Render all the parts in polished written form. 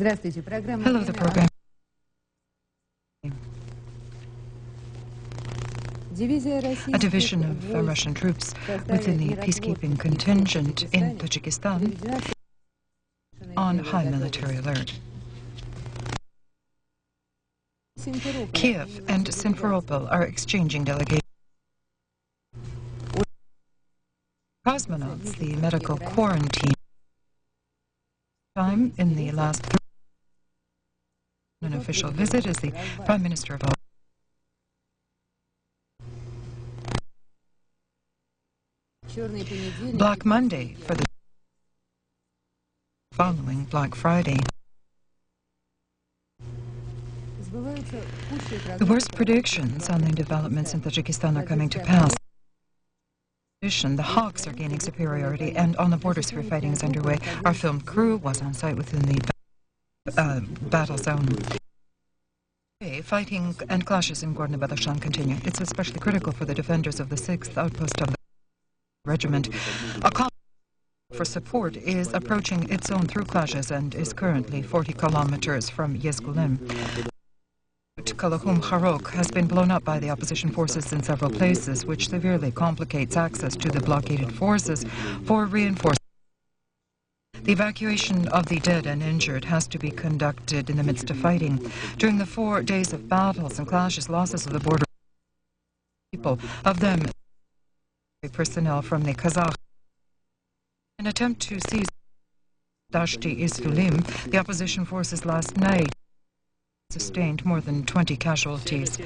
Hello, the program. A division of Russian troops within the peacekeeping contingent in Tajikistan on high military alert. Kiev and Simferopol are exchanging delegations. Cosmonauts, the medical quarantine time in the last an official visit is the Prime Minister of Black Monday for the following Black Friday. The worst predictions on the developments in Tajikistan are coming to pass. In addition, the Hawks are gaining superiority, and on the border sphere fighting is underway. Our film crew was on site within the battle zone. Fighting and clashes in Gorno-Badakhshan continue. It's especially critical for the defenders of the 6th outpost of the regiment. A call for support is approaching its own through clashes and is currently 40 kilometers from Yezgulim. Kalahum Kharok has been blown up by the opposition forces in several places, which severely complicates access to the blockaded forces for reinforcement. The evacuation of the dead and injured has to be conducted in the midst of fighting. During the 4 days of battles and clashes, losses of the border people, of them personnel from the Kazakh. An attempt to seize Dashti Izdulim, the opposition forces last night sustained more than 20 casualties.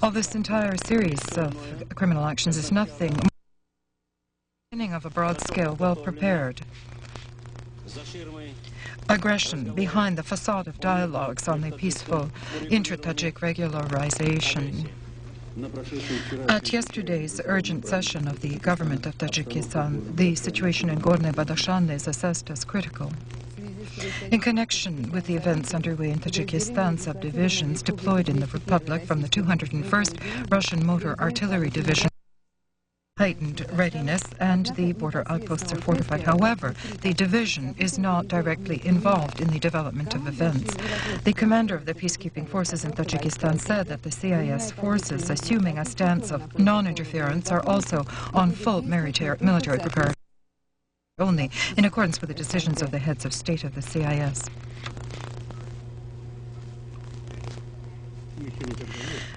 All this entire series of criminal actions is nothing more than the beginning of a broad scale, well prepared aggression behind the facade of dialogues on the peaceful inter-Tajik regularization. At yesterday's urgent session of the government of Tajikistan, the situation in Gorno-Badakhshan is assessed as critical. In connection with the events underway in Tajikistan, subdivisions deployed in the Republic from the 201st Russian Motor Artillery Division heightened readiness, and the border outposts are fortified. However, the division is not directly involved in the development of events. The commander of the peacekeeping forces in Tajikistan said that the CIS forces, assuming a stance of non-interference, are also on full military preparedness, only in accordance with the decisions of the heads of state of the CIS.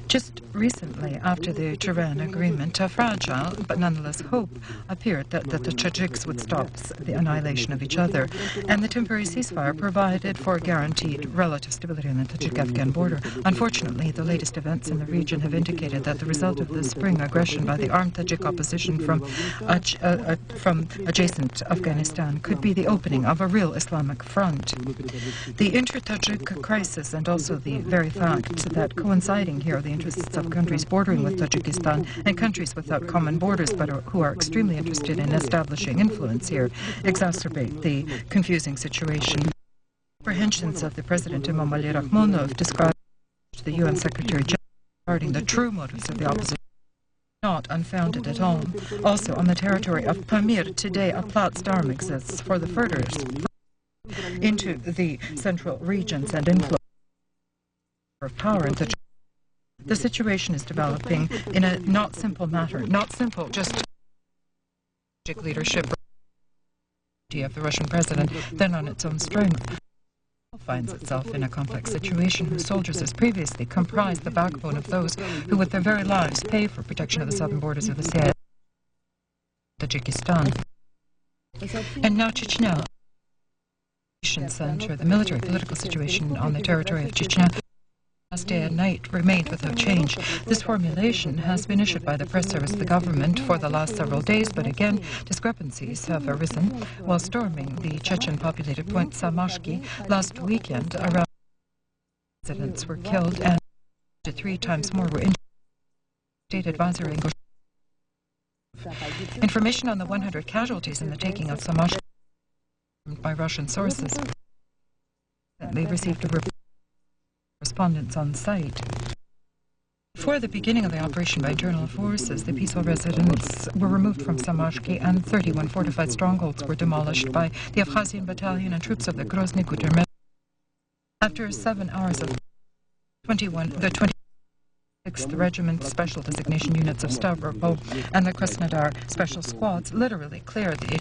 Just recently, after the Tehran agreement, a fragile but nonetheless hope appeared that the Tajiks would stop the annihilation of each other, and the temporary ceasefire provided for guaranteed relative stability on the Tajik-Afghan border. Unfortunately, the latest events in the region have indicated that the result of the spring aggression by the armed Tajik opposition from adjacent Afghanistan could be the opening of a real Islamic front. The inter-Tajik crisis, and also the very fact that coinciding here are the interests of countries bordering with Tajikistan and countries without common borders but who are extremely interested in establishing influence here, exacerbate the confusing situation. Apprehensions of the President Emomali Rakhmonov described to the UN Secretary General regarding the true motives of the opposition not unfounded at all. Also, on the territory of Pamir, today a Platzdarm exists for the furthers into the central regions and influence of power in Tajikistan. The situation is developing in a not simple matter, not simple just leadership of the Russian president, then on its own strength, finds itself in a complex situation whose soldiers as previously comprised the backbone of those who with their very lives pay for protection of the southern borders of the CIS, Tajikistan. And now Chechnya, center, the military political situation on the territory of Chechnya last day and night remained without change. This formulation has been issued by the press service of the government for the last several days, but again, discrepancies have arisen. While storming the Chechen-populated point Samashki last weekend, around residents were killed and 3 times more were injured. State advisor English. Information on the 100 casualties in the taking of Samashki by Russian sources. They received a report. Respondents on site. Before the beginning of the operation by internal forces, the peaceful residents were removed from Samashki and 31 fortified strongholds were demolished by the Abkhazian battalion and troops of the Grozny Guterres After 7 hours of the 26th Regiment Special Designation Units of Stavropol and the Krasnodar Special Squads literally cleared the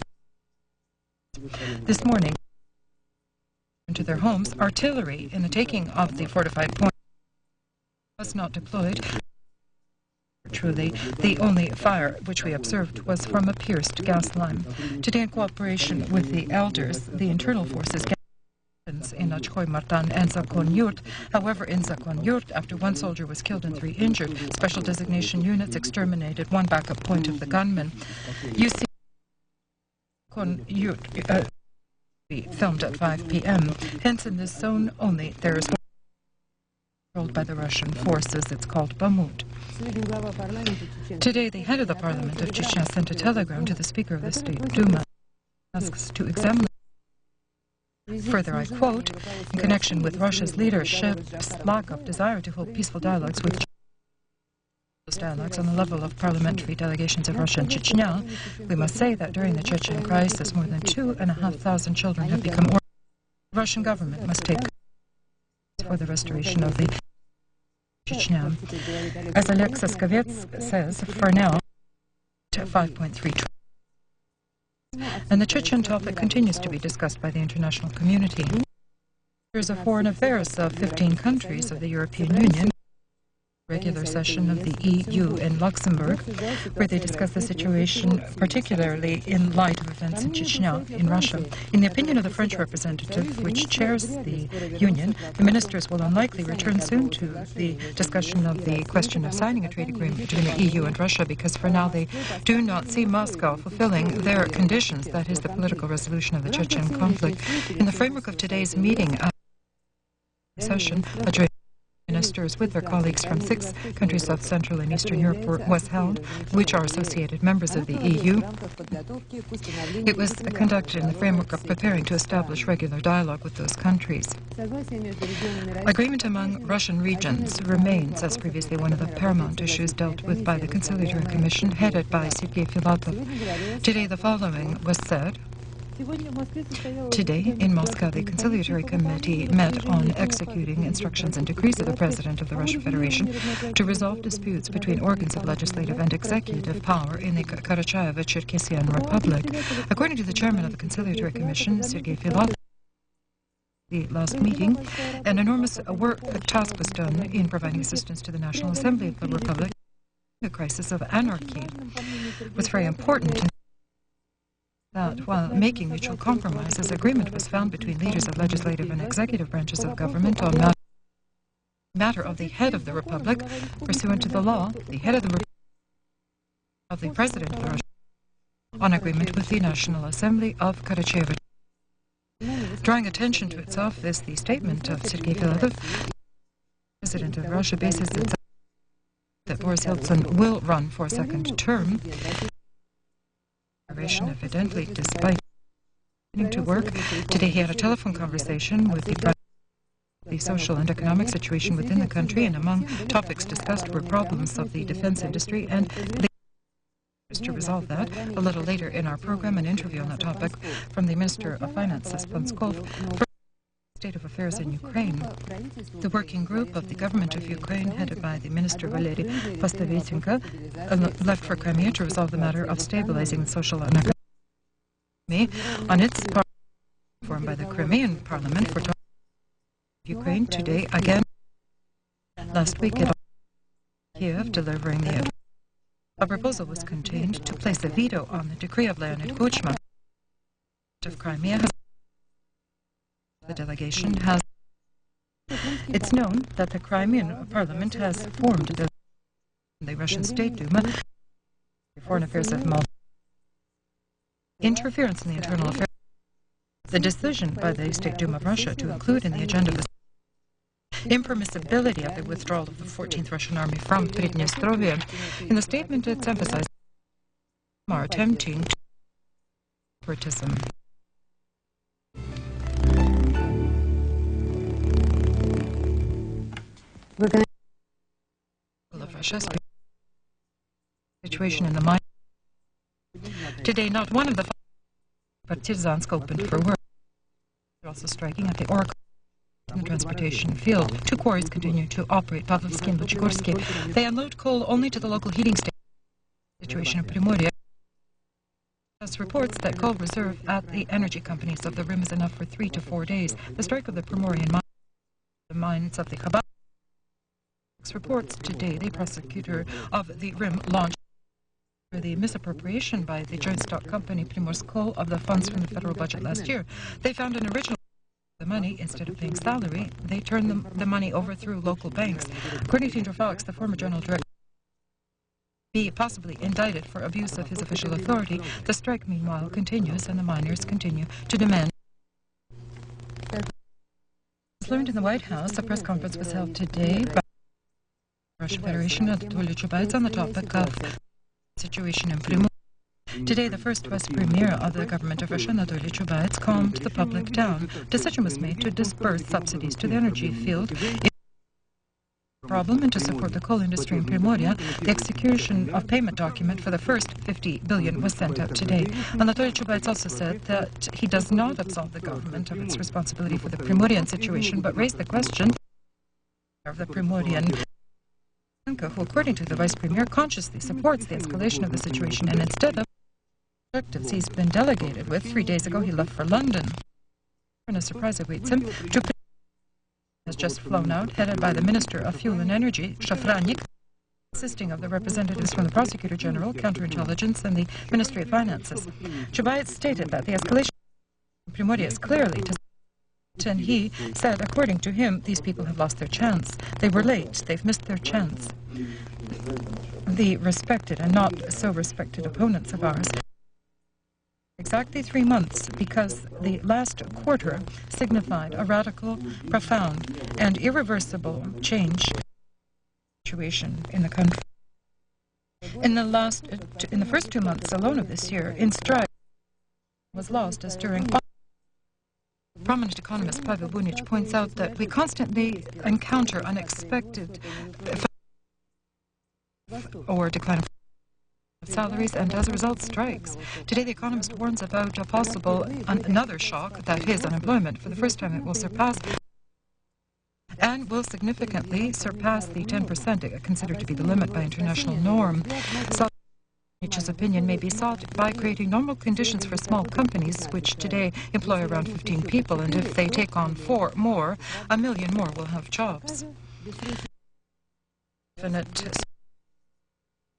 this morning into their homes. Artillery in the taking of the fortified point was not deployed. Truly, the only fire which we observed was from a pierced gas line. Today, in cooperation with the elders, the internal forces in Nachkoy Martan and Zakon Yurt. However, in Zakon Yurt, after 1 soldier was killed and 3 injured, special designation units exterminated 1 backup point of the gunmen. You see Zakon Yurt filmed at 5 p.m. Hence, in this zone only, there is one controlled by the Russian forces. It's called Bamut. Today, the head of the parliament of Chechnya sent a telegram to the Speaker of the State Duma, asks to examine. Further, I quote, in connection with Russia's leadership's lack of desire to hold peaceful dialogues with dialogues on the level of parliamentary delegations of Russia and Chechnya, we must say that during the Chechen crisis, more than 2,500 children have become orphaned. The Russian government must take for the restoration of the Chechnya. As Alexis Kavets says, for now, 5.3 trillion. And the Chechen topic continues to be discussed by the international community. Ministers of Foreign Affairs of 15 countries of the European Union, regular session of the EU in Luxembourg, where they discuss the situation, particularly in light of events in Chechnya, in Russia. In the opinion of the French representative, which chairs the Union, the ministers will unlikely return soon to the discussion of the question of signing a trade agreement between the EU and Russia, because for now they do not see Moscow fulfilling their conditions, that is, the political resolution of the Chechen conflict. In the framework of today's meeting, session, ministers with their colleagues from 6 countries of Central and Eastern Europe was held, which are associated members of the EU. It was conducted in the framework of preparing to establish regular dialogue with those countries. Agreement among Russian regions remains, as previously, one of the paramount issues dealt with by the Conciliatory Commission headed by Sergei Filatov. Today the following was said. Today, in Moscow, the Conciliatory Committee met on executing instructions and decrees of the President of the Russian Federation to resolve disputes between organs of legislative and executive power in the Karachaevo-Cherkessian Republic. According to the chairman of the Conciliatory Commission, Sergei Filatov, the last meeting, an enormous task was done in providing assistance to the National Assembly of the Republic. The crisis of anarchy was very important. That while making mutual compromises, agreement was found between leaders of legislative and executive branches of government on matter of the head of the Republic. Pursuant to the law, the head of the President of the Russia on agreement with the National Assembly of Karachaevo. Drawing attention to itself is the statement of Sergei Filatov, President of Russia, bases itself that Boris Yeltsin will run for a 2nd term. Evidently, despite continuing to work, today he had a telephone conversation with the social and economic situation within the country, and among topics discussed were problems of the defense industry and to resolve that. A little later in our program, an interview on that topic from the Minister of Finance, Spanskov, for the state of affairs in Ukraine. The working group of the government of Ukraine, headed by the Minister Valery Postavitsenko, left for Crimea to resolve the matter of stabilizing the social and economic on its part, formed by the Crimean Parliament for Ukraine today again. Last week at Kiev, delivering the address. A proposal was contained to place a veto on the decree of Leonid Kuchma of Crimea. The delegation has. It's known that the Crimean Parliament has formed the Russian State Duma, Foreign Affairs of Moldova. Interference in the internal affairs. The decision by the State Duma of Russia to include in the agenda the impermissibility of the withdrawal of the 14th Russian Army from Pridnestrovia. In the statement, it's emphasized are attempting to separatism. Of Russia's situation in the mine. Today, not one of the partisans opened for work. They're also striking at the Oracle in the transportation field. 2 quarries continue to operate, Pavlovsky and Luchigorski. They unload coal only to the local heating station. Situation in Primorye. Reports that coal reserve at the energy companies of the Rim is enough for 3 to 4 days. The strike of the Primoryan mines of the Chabad reports today the prosecutor of the Rim launched for the misappropriation by the joint stock company Primorsko of the funds from the federal budget last year. They found an original the money. Instead of paying salary, they turned the money over through local banks. According to Indrofalix, the former general director be possibly indicted for abuse of his official authority. The strike, meanwhile, continues, and the miners continue to demand. As learned in the White House, a press conference was held today by the Russian Federation on the topic of the situation in Primorye. Today, the first Vice Premier of the government of Russia, Anatoly Chubais, calmed the public down. Decision was made to disperse subsidies to the energy field. Problem and to support the coal industry in Primorye, the execution of payment document for the first 50 billion was sent out today. Anatoly Chubais also said that he does not absolve the government of its responsibility for the Primoryan situation, but raised the question of the Primoryan who, according to the Vice Premier, consciously supports the escalation of the situation, and instead of objectives he's been delegated with, 3 days ago he left for London. And a surprise awaits him. Has just flown out, headed by the Minister of Fuel and Energy, Shafranik, consisting of the representatives from the Prosecutor General, Counterintelligence, and the Ministry of Finances. Chubais stated that the escalation in Primorye is clearly to and he said, according to him, these people have lost their chance. They were late. They've missed their chance. The respected and not so respected opponents of ours exactly 3 months, because the last quarter signified a radical, profound, and irreversible change situation in the country. In the first 2 months alone of this year, in strike was lost, as during prominent economist Pavel Bunich points out that we constantly encounter unexpected or decline of salaries, and as a result, strikes. Today, the economist warns about a possible another shock, that is, unemployment. For the first time, it will surpass and will significantly surpass the 10% considered to be the limit by international norm. So, Bunch's opinion may be sought by creating normal conditions for small companies, which today employ around 15 people, and if they take on 4 more, 1 million more will have jobs.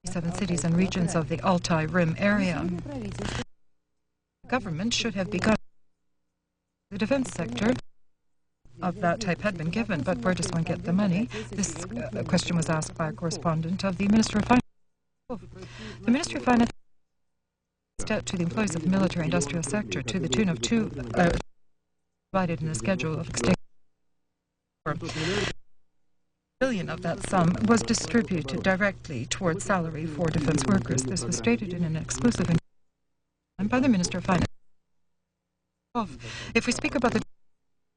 7 cities and regions of the Altai Rim area. The government should have begun. The defense sector of that type had been given, but where does one get the money? This question was asked by a correspondent of the Minister of Finance. The Ministry of Finance out to the employees of the military industrial sector to the tune of 2 provided in the schedule of extension. $1 billion of that sum was distributed directly towards salary for defense workers. This was stated in an exclusive interview by the Minister of Finance. If we speak about the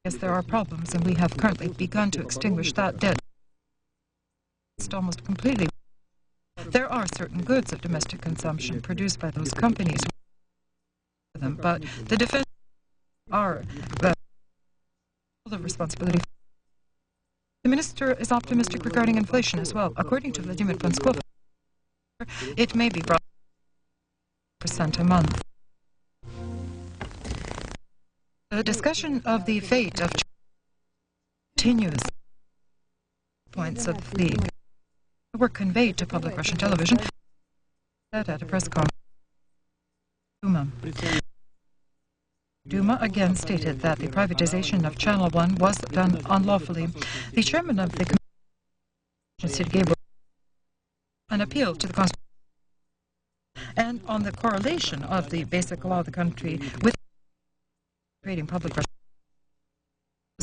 yes, there are problems, and we have currently begun to extinguish that debt almost completely. There are certain goods of domestic consumption produced by those companies, but the defense are the responsibility. The minister is optimistic regarding inflation as well. According to Vladimir Pranskov, it may be brought 1% a month. The discussion of the fate of continues. Points of the were conveyed to public Russian television at a press conference. Duma again stated that the privatization of Channel 1 was done unlawfully. The chairman of the commission gave an appeal to the Constitution and on the correlation of the basic law of the country with creating public Russian.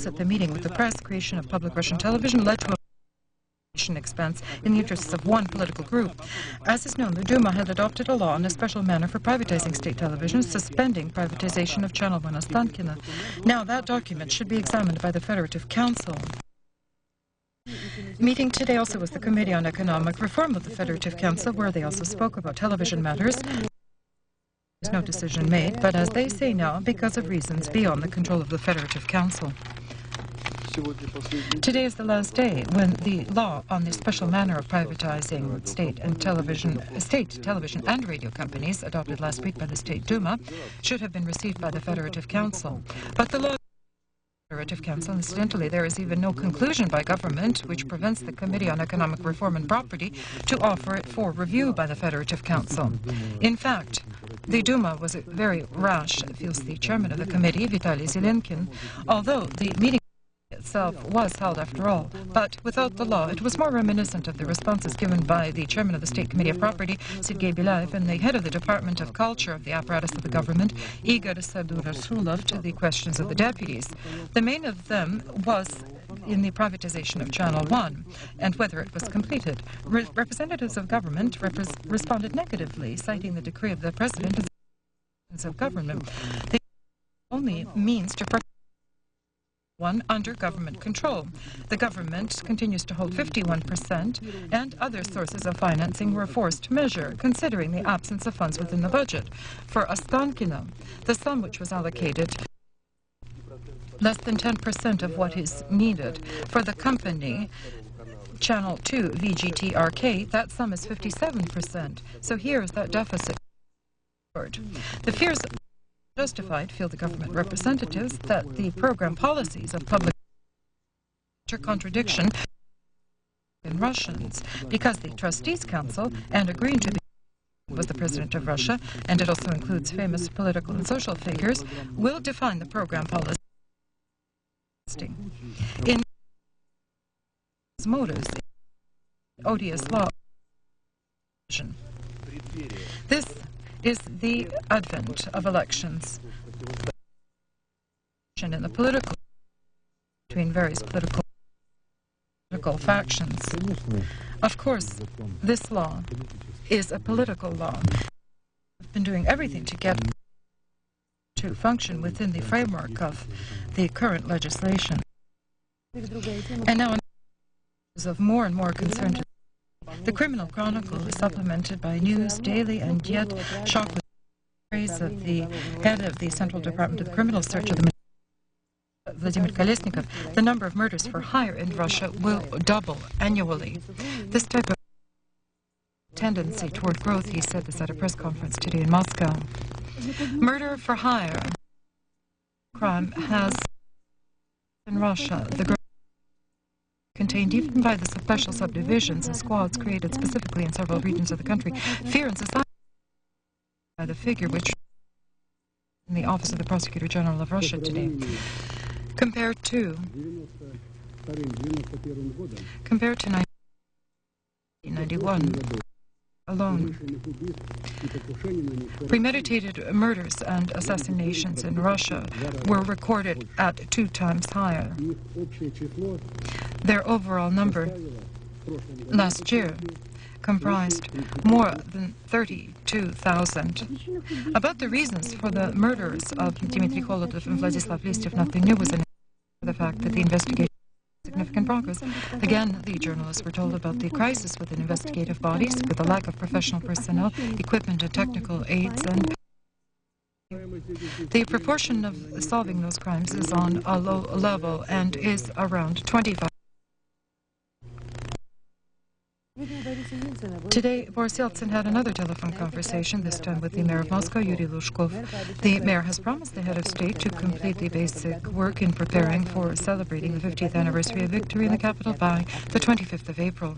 At the meeting with the press, creation of public Russian television led to a expense in the interests of one political group. As is known, the Duma had adopted a law in a special manner for privatizing state television, suspending privatization of Channel 1 Ostankino. Now that document should be examined by the Federative Council. Meeting today also was the Committee on Economic Reform of the Federative Council, where they also spoke about television matters. There's no decision made, but as they say now, because of reasons beyond the control of the Federative Council. Today is the last day when the law on the special manner of privatizing state television and radio companies, adopted last week by the State Duma, should have been received by the Federative Council. But the law Federative Council, incidentally, there is even no conclusion by government which prevents the Committee on Economic Reform and Property to offer it for review by the Federative Council. In fact, the Duma was very rash, feels the chairman of the committee, Vitaly Zelenkin, although the meeting itself was held after all. But without the law, it was more reminiscent of the responses given by the chairman of the State Committee of Property, Sergei Belayev, and the head of the Department of Culture of the apparatus of the government, Igor Sadurasulov, to the questions of the deputies. The main of them was in the privatization of Channel 1 and whether it was completed. Representatives of government responded negatively, citing the decree of the president as of government. The only means to one under government control. The government continues to hold 51%, and other sources of financing were forced to measure, considering the absence of funds within the budget. For Ostankino, the sum which was allocated less than 10% of what is needed. For the company, Channel 2, VGTRK, that sum is 57%. So here is that deficit. The fears justified, feel the government representatives, that the program policies of public contradiction in Russians, because the Trustees' Council, and agreeing to was the President of Russia, and it also includes famous political and social figures, will define the program policy in motives, odious law. This is the advent of elections in the political between various political factions. Of course, this law is a political law. We've been doing everything to get to function within the framework of the current legislation. And now is of more and more concern to the Criminal Chronicle is supplemented by news daily, and yet shock with praise of the head of the Central Department of the Criminal Search of the Vladimir Kolesnikov. The number of murders for hire in Russia will double annually. This type of tendency toward growth, he said this at a press conference today in Moscow. Murder for hire crime has in Russia the contained even by the special subdivisions and squads created specifically in several regions of the country. Fear in society by the figure which in the Office of the Prosecutor General of Russia today. Compared to 1991 alone, premeditated murders and assassinations in Russia were recorded at 2 times higher. Their overall number last year comprised more than 32,000. About the reasons for the murders of Dmitry Kholodov and Vladislav Listyev, nothing new was in the fact that the investigation made significant progress. Again, the journalists were told about the crisis within investigative bodies, with the lack of professional personnel, equipment and technical aids, and the proportion of solving those crimes is on a low level and is around 25%. Today, Boris Yeltsin had another telephone conversation, this time with the mayor of Moscow, Yuri Lushkov. The mayor has promised the head of state to complete the basic work in preparing for celebrating the 50th anniversary of victory in the capital by the 25th of April.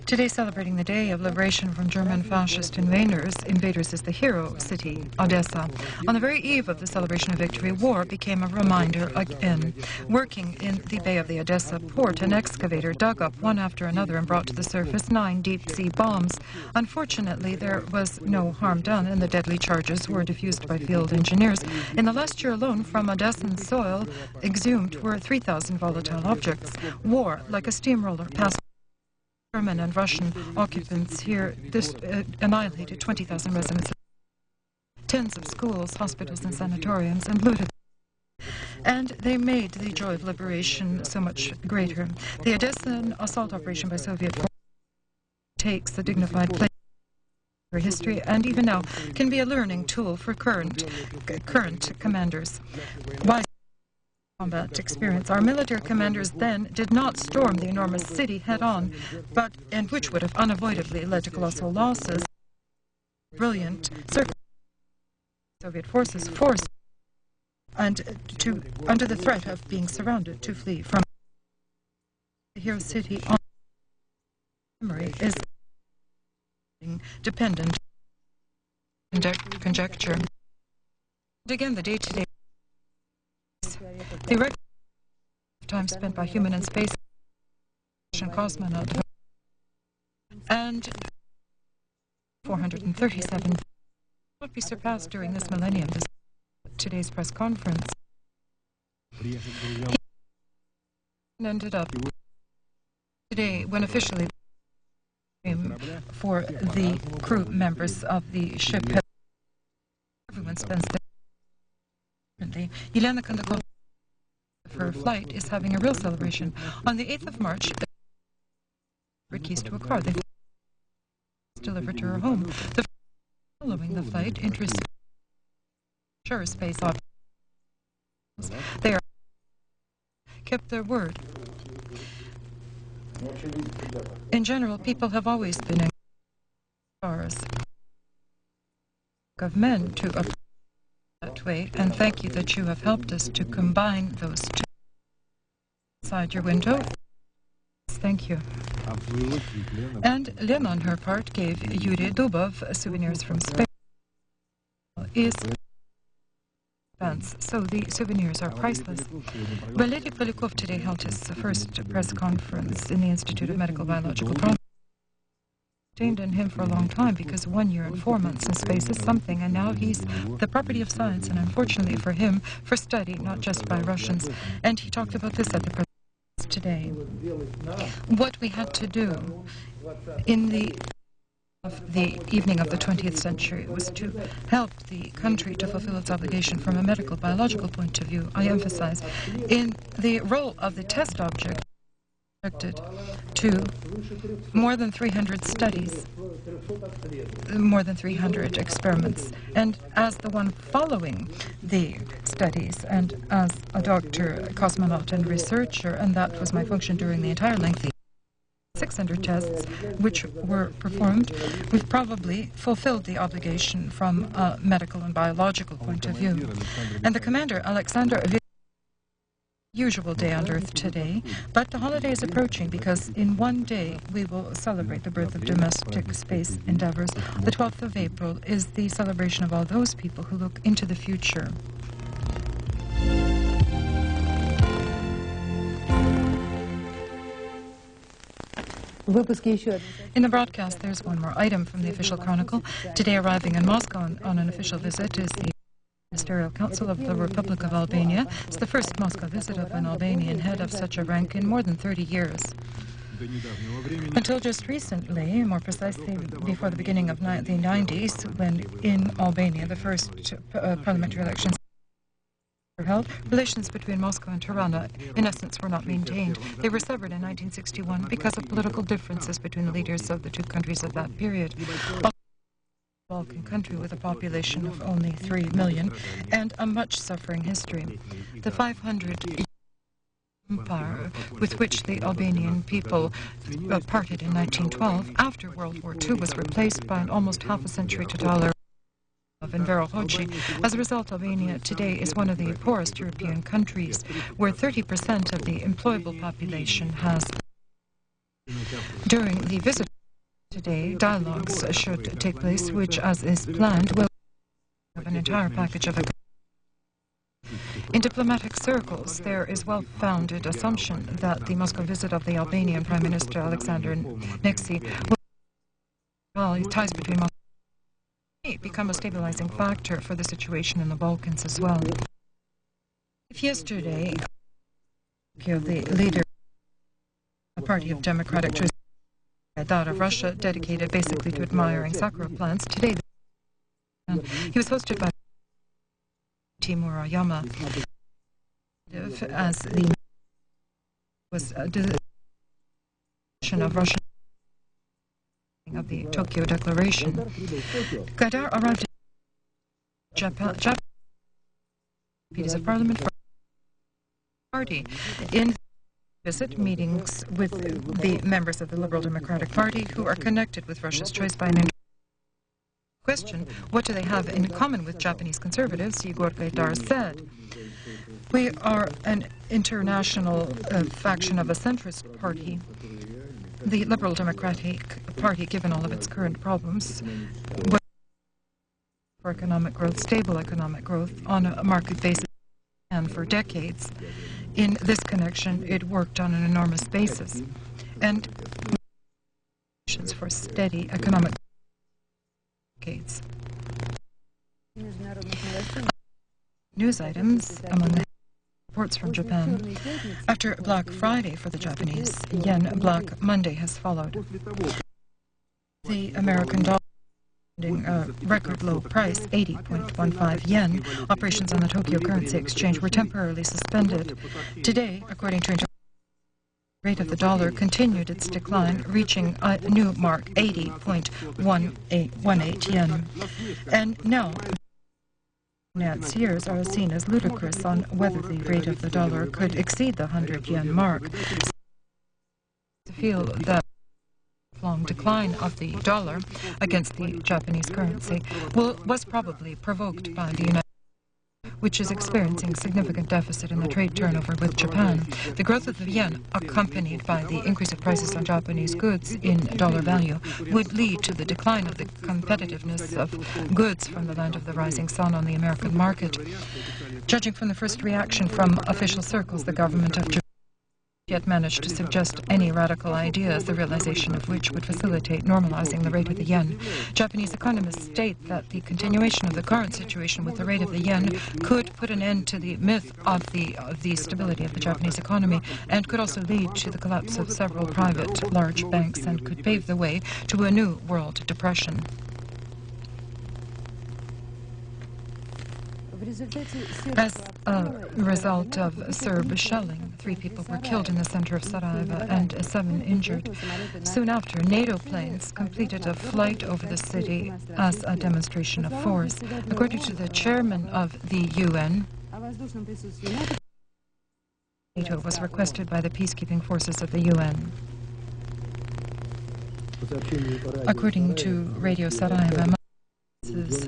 Today, celebrating the day of liberation from German fascist invaders is the hero city, Odessa. On the very eve of the celebration of victory, war became a reminder again. Working in the bay of the Odessa port, an excavator dug up one after another and brought to the surface 9 deep-sea bombs. Unfortunately, there was no harm done, and the deadly charges were defused by field engineers. In the last year alone, from Odessan soil, exhumed were 3,000 volatile objects. War, like a steamroller, passed German and Russian occupants here. This annihilated 20,000 residents, tens of schools, hospitals, and sanatoriums, and looted. and they made the joy of liberation so much greater. The Odessa assault operation by Soviet forces takes the dignified place in history and even now can be a learning tool for current commanders. Why combat experience? Our military commanders then did not storm the enormous city head-on, and which would have unavoidably led to colossal losses. Brilliant Soviet forces forced under the threat of being surrounded to flee from the hero city. On memory is dependent conjecture. And again, the day-to-day the record of time spent by human in space and cosmonaut and 437 would be surpassed during this millennium. Today's press conference ended up today when officially for the crew members of the ship. Everyone spends differently. Yelena Kondakova, her flight, is having a real celebration. On the 8th of March, the keys to a car. They delivered to her home. Following the flight, interesting space objects. They kept their word. In general, people have always been stars of men to that way, and thank you that you have helped us to combine those two. Inside your window. Thank you. And Lena, on her part, gave Yuri Dubov souvenirs from space. So the souvenirs are priceless. Valery Polyakov today held his first press conference in the Institute of Medical Biological Progress. Sustained in him for a long time because 1 year and 4 months in space is something, and now he's the property of science, and unfortunately for him, for study, not just by Russians. And he talked about this at the press conference today. What we had to do in the evening of the 20th century was to help the country to fulfill its obligation from a medical biological point of view. I emphasize in the role of the test object to more than 300 studies, more than 300 experiments, and as the one following the studies, and as a doctor, cosmonaut, and researcher, and that was my function during the entire lengthy 600 tests which were performed, we've probably fulfilled the obligation from a medical and biological point of view. And the commander, Alexander, usual day on Earth today, but the holiday is approaching because in 1 day we will celebrate the birth of domestic space endeavors. The 12th of April is the celebration of all those people who look into the future. In the broadcast, there's one more item from the official chronicle. Today arriving in Moscow on an official visit is the Ministerial Council of the Republic of Albania. It's the first Moscow visit of an Albanian head of such a rank in more than 30 years. Until just recently, more precisely before the beginning of the 90s, when in Albania the first parliamentary elections were held, relations between Moscow and Tirana, in essence, were not maintained. They were severed in 1961 because of political differences between the leaders of the two countries of that period. Balkan country with a population of only 3 million and a much suffering history. The 500 empire with which the Albanian people parted in 1912 after World War II was replaced by an almost half a century to dollar of Envero Hoxha. As a result, Albania today is one of the poorest European countries, where 30% of the employable population has. During the visit today, dialogues should take place, which, as is planned, will have an entire package of. In diplomatic circles, there is well-founded assumption that the Moscow visit of the Albanian Prime Minister Alexander Neksi will ties between Moscow become a stabilizing factor for the situation in the Balkans as well. If yesterday, the leader of the Party of Democratic Choice, that of Russia, dedicated basically to admiring Sakharov plants, today he was hosted by Timur Ayama. as the was of Russian of the Tokyo Declaration. Gaidar arrived in Japan of Parliament for party in visit meetings with the members of the Liberal Democratic Party who are connected with Russia's choice by an question, what do they have in common with Japanese conservatives? Igor Gaidar said, we are an international faction of a centrist party. The Liberal Democratic Party, given all of its current problems, was for economic growth, stable economic growth on a market basis, and for decades. In this connection, it worked on an enormous basis, and for steady economic decades. News items among the reports from Japan. After Black Friday for the Japanese yen, Black Monday has followed. The American dollar a record low price, 80.15 yen. Operations on the Tokyo Currency Exchange were temporarily suspended. Today, according to the rate of the dollar continued its decline, reaching a new mark, 80.18 yen. And now, financiers are seen as ludicrous on whether the rate of the dollar could exceed the 100 yen mark. To feel that long decline of the dollar against the Japanese currency was probably provoked by the United States, which is experiencing significant deficit in the trade turnover with Japan. The growth of the yen, accompanied by the increase of prices on Japanese goods in dollar value, would lead to the decline of the competitiveness of goods from the land of the rising sun on the American market. Judging from the first reaction from official circles, the government of Japan yet managed to suggest any radical ideas, the realization of which would facilitate normalizing the rate of the yen. Japanese economists state that the continuation of the current situation with the rate of the yen could put an end to the myth of the stability of the Japanese economy and could also lead to the collapse of several private large banks and could pave the way to a new world depression. As a result of Serb shelling, 3 people were killed in the center of Sarajevo and 7 injured. Soon after, NATO planes completed a flight over the city as a demonstration of force. According to the chairman of the UN, NATO was requested by the peacekeeping forces of the UN. According to Radio Sarajevo,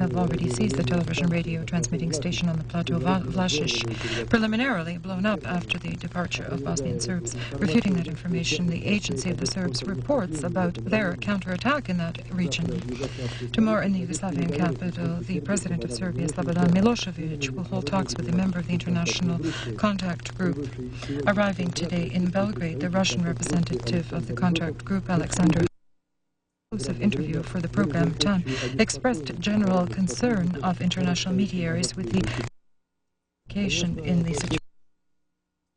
have already seized the television radio transmitting station on the plateau Vlasic, preliminarily blown up after the departure of Bosnian Serbs. Refuting that information, the agency of the Serbs reports about their counterattack in that region. Tomorrow in the Yugoslavian capital, the president of Serbia, Slobodan Milosevic, will hold talks with a member of the International Contact Group. Arriving today in Belgrade, the Russian representative of the Contact Group, Alexander interview for the program TAN, expressed general concern of international mediators with the communication in the situation.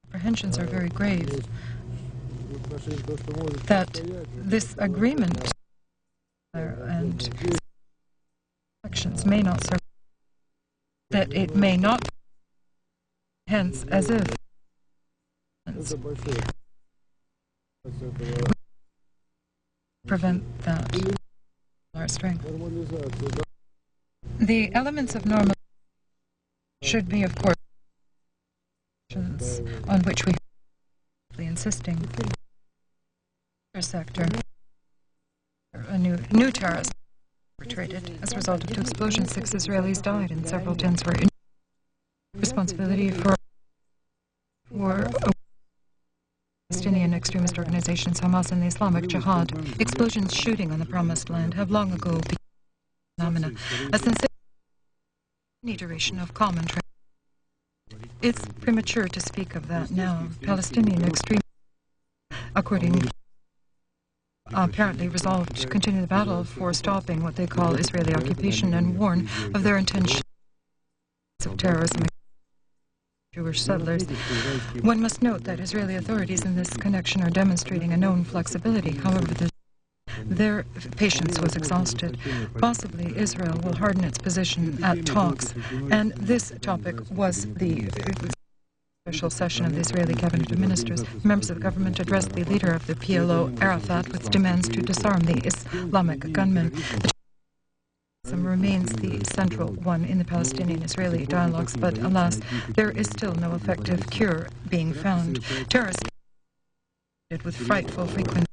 Apprehensions are very grave that this agreement and actions may not serve, that it may not, hence as if prevent that our strength. The elements of normal should be, of course, on which we are insisting. Sector, a new terrorist perpetrated as a result of 2 explosions. 6 Israelis died and several tens were injured. Responsibility for Palestinian extremist organizations Hamas and the Islamic Jihad. Explosions shooting on the Promised Land have long ago become a phenomena, a sensation duration of common trade. It's premature to speak of that now. Palestinian extremists, apparently resolved to continue the battle for stopping what they call Israeli occupation and warn of their intention of terrorism against Jewish settlers. One must note that Israeli authorities in this connection are demonstrating a known flexibility. However, their patience was exhausted. Possibly Israel will harden its position at talks, and this topic was the Special session of the Israeli Cabinet of Ministers, members of the government addressed the leader of the PLO, Arafat, with demands to disarm the Islamic gunmen. The remains the central one in the Palestinian-Israeli dialogues, but alas, there is still no effective cure being found. Terrorists with frightful frequency,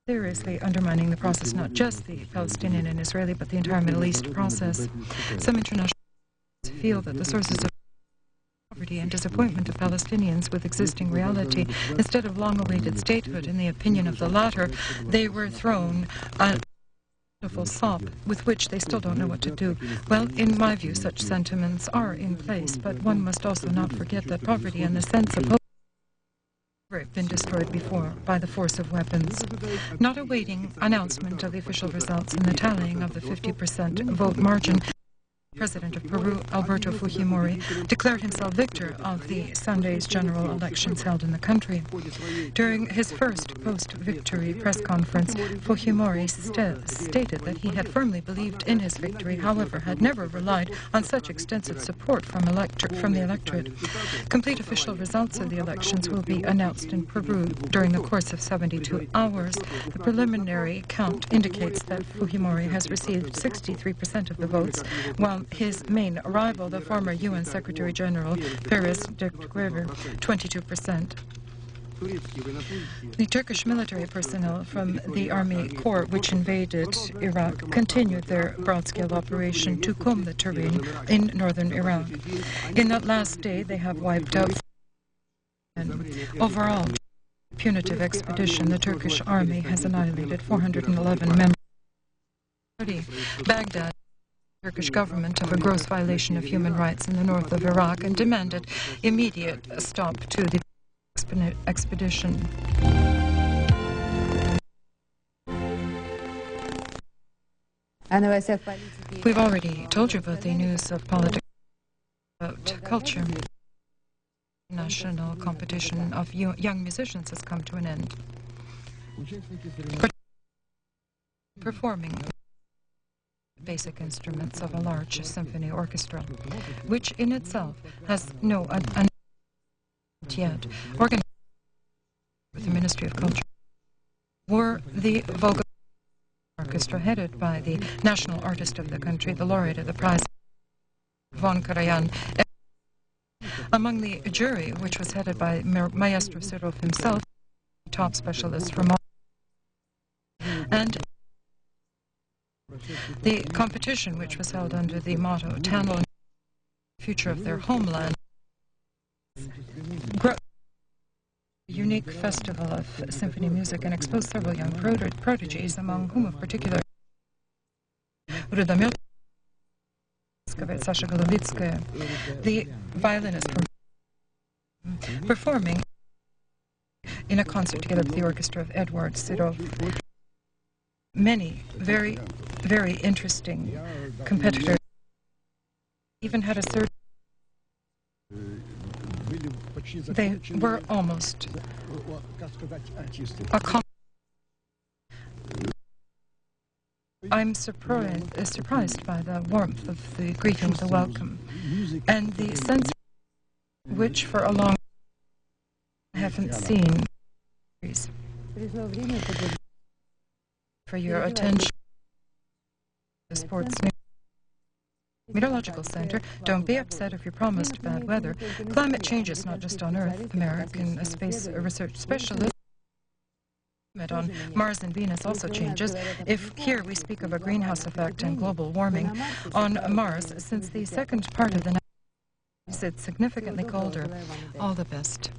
seriously undermining the process, not just the Palestinian and Israeli, but the entire Middle East process. Some international feel that the sources of poverty and disappointment of Palestinians with existing reality, instead of long-awaited statehood, in the opinion of the latter, they were thrown a wonderful sop with which they still don't know what to do. Well, in my view, such sentiments are in place, but one must also not forget that poverty and the sense of hope have been destroyed before by the force of weapons. Not awaiting announcement of the official results in the tallying of the 50% vote margin, President of Peru, Alberto Fujimori, declared himself victor of the Sunday's general elections held in the country. During his first post-victory press conference, Fujimori stated that he had firmly believed in his victory, however, had never relied on such extensive support from the electorate. Complete official results of the elections will be announced in Peru during the course of 72 hours. The preliminary count indicates that Fujimori has received 63% of the votes, while his main rival, the former UN Secretary General Perez de Guerre, 22%. The Turkish military personnel from the Army Corps, which invaded Iraq, continued their broad-scale operation to comb the terrain in northern Iraq. In that last day, they have wiped out overall punitive expedition. The Turkish army has annihilated 411 members. Baghdad Turkish government of a gross violation of human rights in the north of Iraq and demanded immediate stop to the expedition. We've already told you about the news of politics, about culture. National competition of young musicians has come to an end. Performing basic instruments of a large symphony orchestra, which in itself has no yet organized with the Ministry of Culture, were the vocal orchestra headed by the national artist of the country, the laureate of the prize, von Karajan. Among the jury, which was headed by Maestro Sirov himself, top specialists from all, and the competition, which was held under the motto "Tanel, future of their homeland," unique festival of symphony music, and exposed several young prodigies, among whom, in particular, Sasha Golovitskaya, the violinist, performing in a concert together with the orchestra of Eduard Sirov. Many very, very interesting competitors even had a third. They were almost I'm surprised by the warmth of the greeting, the welcome, and the sense which for a long time I haven't seen. For your attention, the sports news. Meteorological Center, don't be upset if you're promised bad weather. Climate change is not just on Earth. American space research specialist on Mars and Venus also changes. If here we speak of a greenhouse effect and global warming, on Mars, since the second part of the night, it's significantly colder. All the best.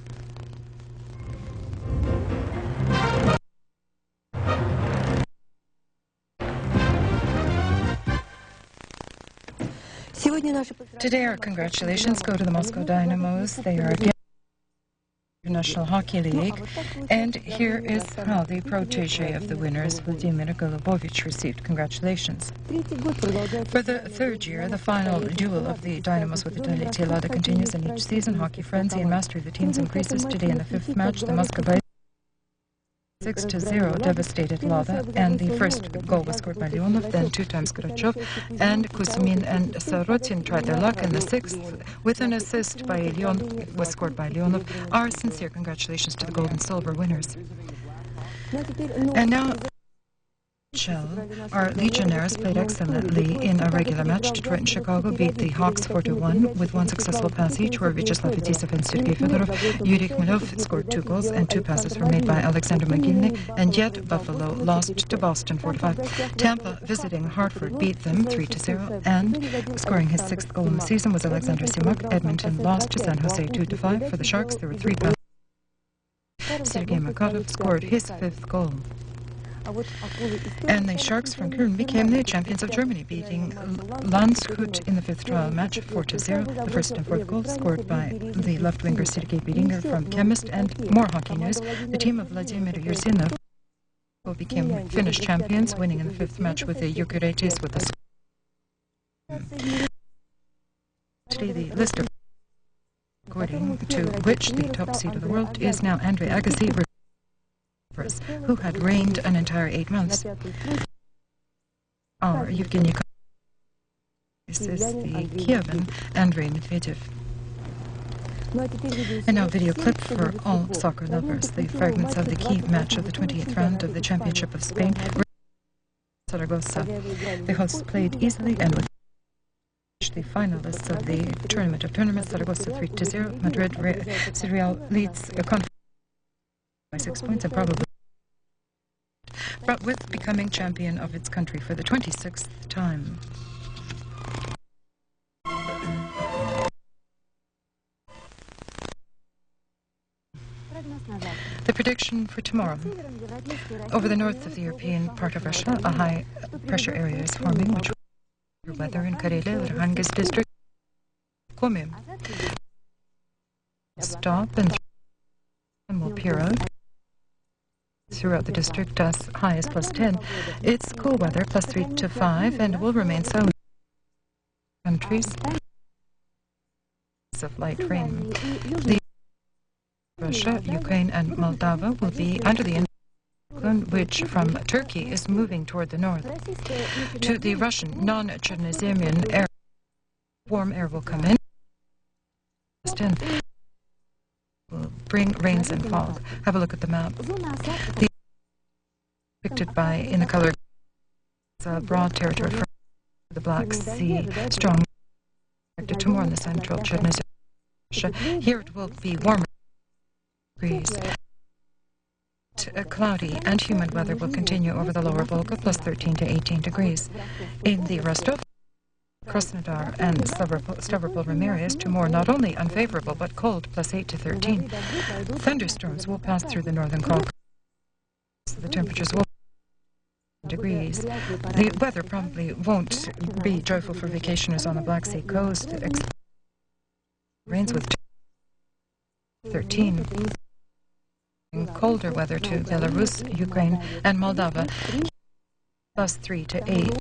Today our congratulations go to the Moscow Dynamos. They are again in the National Hockey League. And here is how the protege of the winners, Vladimir Golubovich, received congratulations. For the third year, the final duel of the Dynamos with the Telada continues in each season. Hockey frenzy and mastery of the teams increases. Today in the fifth match, the Muscovite 6-0 devastated Lada, and the first goal was scored by Leonov, then 2 times Grachov, and Kuzmin and Sorotin tried their luck in the 6th with an assist by was scored by Leonov. Our sincere congratulations to the gold and silver winners. And now, our Legionnaires played excellently in a regular match. Detroit and Chicago beat the Hawks 4-1 with 1 successful pass each, where Vyacheslav Fetisov and Sergei Fedorov. Yuri Khmelov scored 2 goals, and 2 passes were made by Alexander Mogilny, and yet Buffalo lost to Boston 4-5. Tampa, visiting Hartford, beat them 3-0, and scoring his 6th goal in the season was Alexander Simak. Edmonton lost to San Jose 2-5. For the Sharks, there were 3 passes. Sergei Makarov scored his 5th goal. And the Sharks from Köln became the champions of Germany, beating Landshut in the 5th trial match 4-0. The 1st and 4th goals scored by the left winger Sergei Beringer from Chemist. And more hockey news: the team of Vladimir Yurzinov became Finnish champions, winning in the 5th match with the Jukuretes with the today the list of according to which the top seed of the world is now Andrei Agassi, who had reigned an entire 8 months. Our Yevgeny This is the Kievan Andrei Medvedev. And now a video clip for all soccer lovers. The fragments of the key match of the 28th round of the Championship of Spain. Zaragoza. The hosts played easily and with the finalists of the Tournament of Tournaments, Zaragoza 3-0. Madrid Real leads a conference by 6 points and probably with becoming champion of its country for the 26th time. The prediction for tomorrow. Over the north of the European part of Russia, a high pressure area is forming, which will weather in Karelia, Luhansk district, Komi. Stop and will peer out throughout the district as high as +10. It's cool weather, +3 to 5, and will remain so in countries of light rain. The Russia, Ukraine, and Moldova will be under the influence, which from Turkey is moving toward the north. To the Russian non-Chernozemian air, warm air will come in. Will bring rains and fog. Have a look at the map. The depicted by in the color broad territory from the Black Sea, strong to more in the central Chernozemia. Here it will be warmer degrees. Cloudy and humid weather will continue over the lower Volga, +13 to 18 degrees. In the Rostov, Krasnodar, and Stavropol-Ramirez to more not only unfavorable but cold, +8 to 13. Thunderstorms will pass through the northern Caucasus. The temperatures will degrees. The weather probably won't be joyful for vacationers on the Black Sea coast. Rains with 13. Colder weather to Belarus, Ukraine, and Moldova, +3 to 8.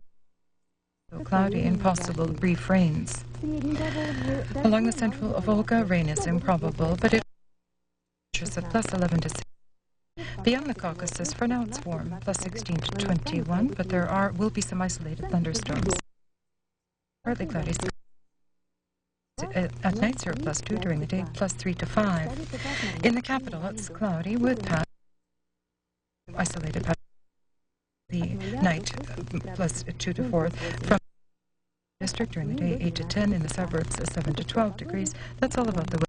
So cloudy and possible brief rains. Along the central Volga, rain is improbable, but it is at +11 to 6. Beyond the Caucasus, for now it's warm, +16 to 21, but there will be some isolated thunderstorms. Partly cloudy. At night, +2 during the day, +3 to 5. In the capital, it's cloudy with isolated patches. The night, +2 to 4. From district during the day, 8 to 10. In the suburbs, 7 to 12 degrees. That's all about the weather.